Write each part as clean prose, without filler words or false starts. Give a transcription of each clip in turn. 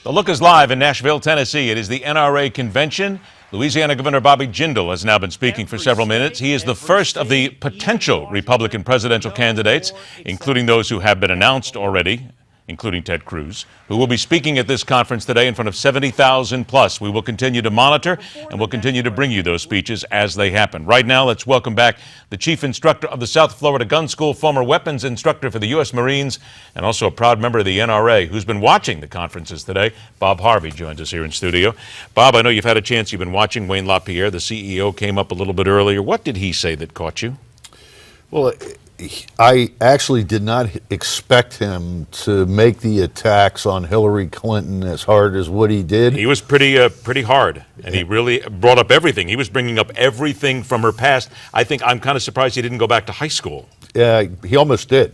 The Look is live in Nashville, Tennessee. It is the NRA convention. Louisiana Governor Bobby Jindal has now been speaking for several minutes. He is the first of the potential Republican presidential candidates, including those who have been announced already, including Ted Cruz, who will be speaking at this conference today in front of 70,000 plus. We will continue to monitor and we'll continue to bring you those speeches as they happen. Right now, let's welcome back the chief instructor of the South Florida Gun School, former weapons instructor for the U.S. Marines, and also a proud member of the NRA, who's been watching the conferences today. Bob Harvey joins us here in studio. Bob, I know you've had a chance. You've been watching Wayne LaPierre. The CEO came up a little bit earlier. What did he say that caught you? Well, I actually did not expect him to make the attacks on Hillary Clinton as hard as what he did. He was pretty hard, and he really brought up everything. He was bringing up everything from her past. I'm kind of surprised he didn't go back to high school. Yeah, he almost did.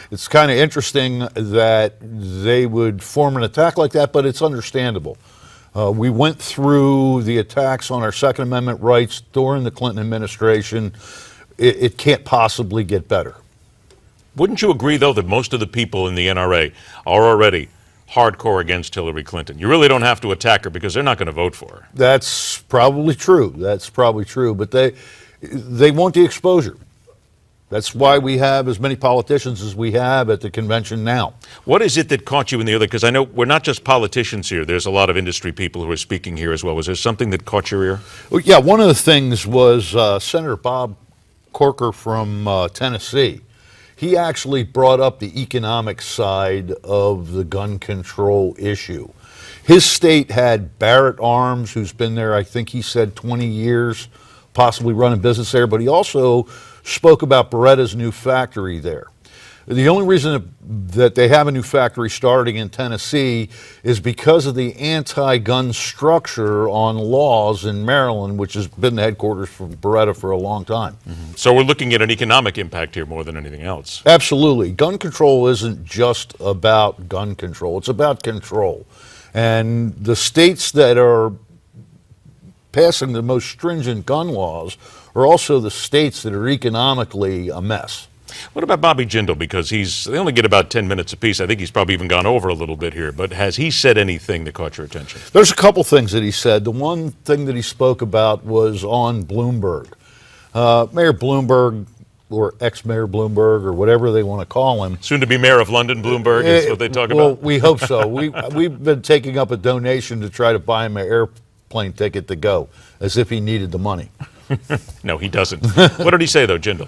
It's kind of interesting that they would form an attack like that, but it's understandable. We went through the attacks on our Second Amendment rights during the Clinton administration. It can't possibly get better. Wouldn't you agree, though, that most of the people in the NRA are already hardcore against Hillary Clinton? You really don't have to attack her because they're not going to vote for her. That's probably true. That's probably true. But they want the exposure. That's why we have as many politicians as we have at the convention now. What is it that caught you in the other? Because I know we're not just politicians here. There's a lot of industry people who are speaking here as well. Was there something that caught your ear? Well, yeah, one of the things was Senator Bob Corker from Tennessee. He actually brought up the economic side of the gun control issue. His state had Barrett Arms, who's been there, I think he said 20 years, possibly running business there, but he also spoke about Beretta's new factory there. The only reason that they have a new factory starting in Tennessee is because of the anti-gun structure on laws in Maryland, which has been the headquarters for Beretta for a long time. Mm-hmm. So we're looking at an economic impact here more than anything else. Absolutely. Gun control isn't just about gun control. It's about control. And the states that are passing the most stringent gun laws are also the states that are economically a mess. What about Bobby Jindal? Because they only get about 10 minutes apiece. I think he's probably even gone over a little bit here. But has he said anything that caught your attention? There's a couple things that he said. The one thing that he spoke about was on Bloomberg. Mayor Bloomberg, or ex-Mayor Bloomberg, or whatever they want to call him. Soon to be Mayor of London Bloomberg is what they talk about? Well, we hope so. We've been taking up a donation to try to buy him an airplane ticket to go, as if he needed the money. No, he doesn't. What did he say, though, Jindal?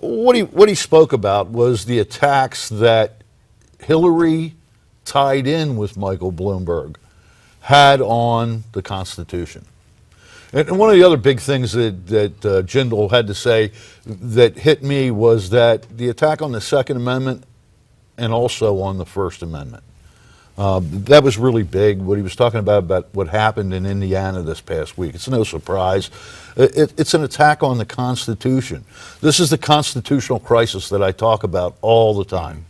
What he spoke about was the attacks that Hillary, tied in with Michael Bloomberg, had on the Constitution. And one of the other big things that Jindal had to say that hit me was that the attack on the Second Amendment and also on the First Amendment. That was really big, what he was talking about what happened in Indiana this past week. It's no surprise. It's an attack on the Constitution. This is the constitutional crisis that I talk about all the time.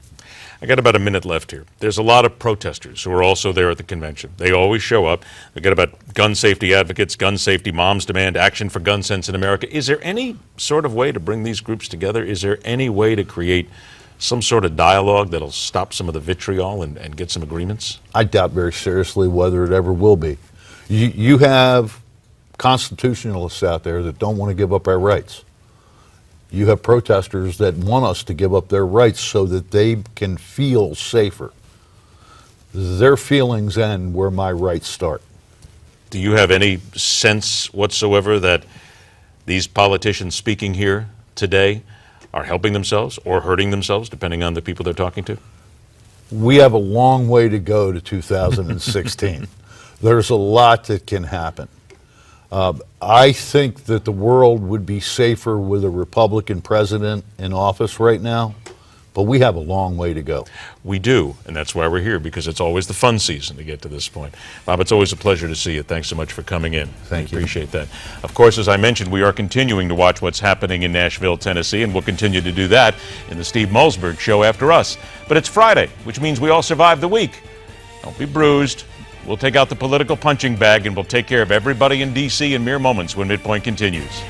I got about a minute left here. There's a lot of protesters who are also there at the convention. They always show up. They got about gun safety advocates, gun safety moms demand action for gun sense in America. Is there any sort of way to bring these groups together? Is there any way to create some sort of dialogue that'll stop some of the vitriol and get some agreements? I doubt very seriously whether it ever will be. You have constitutionalists out there that don't want to give up our rights. You have protesters that want us to give up their rights so that they can feel safer. Their feelings end where my rights start. Do you have any sense whatsoever that these politicians speaking here today are helping themselves or hurting themselves, depending on the people they're talking to? We have a long way to go to 2016. There's a lot that can happen. I think that the world would be safer with a Republican president in office right now, but we have a long way to go. We do, and that's why we're here, because it's always the fun season to get to this point. Bob, it's always a pleasure to see you. Thanks so much for coming in. Thank you. Appreciate that. Of course, as I mentioned, we are continuing to watch what's happening in Nashville, Tennessee, and we'll continue to do that in the Steve Malzberg Show after us. But it's Friday, which means we all survived the week. Don't be bruised. We'll take out the political punching bag, and we'll take care of everybody in D.C. in mere moments when MidPoint continues.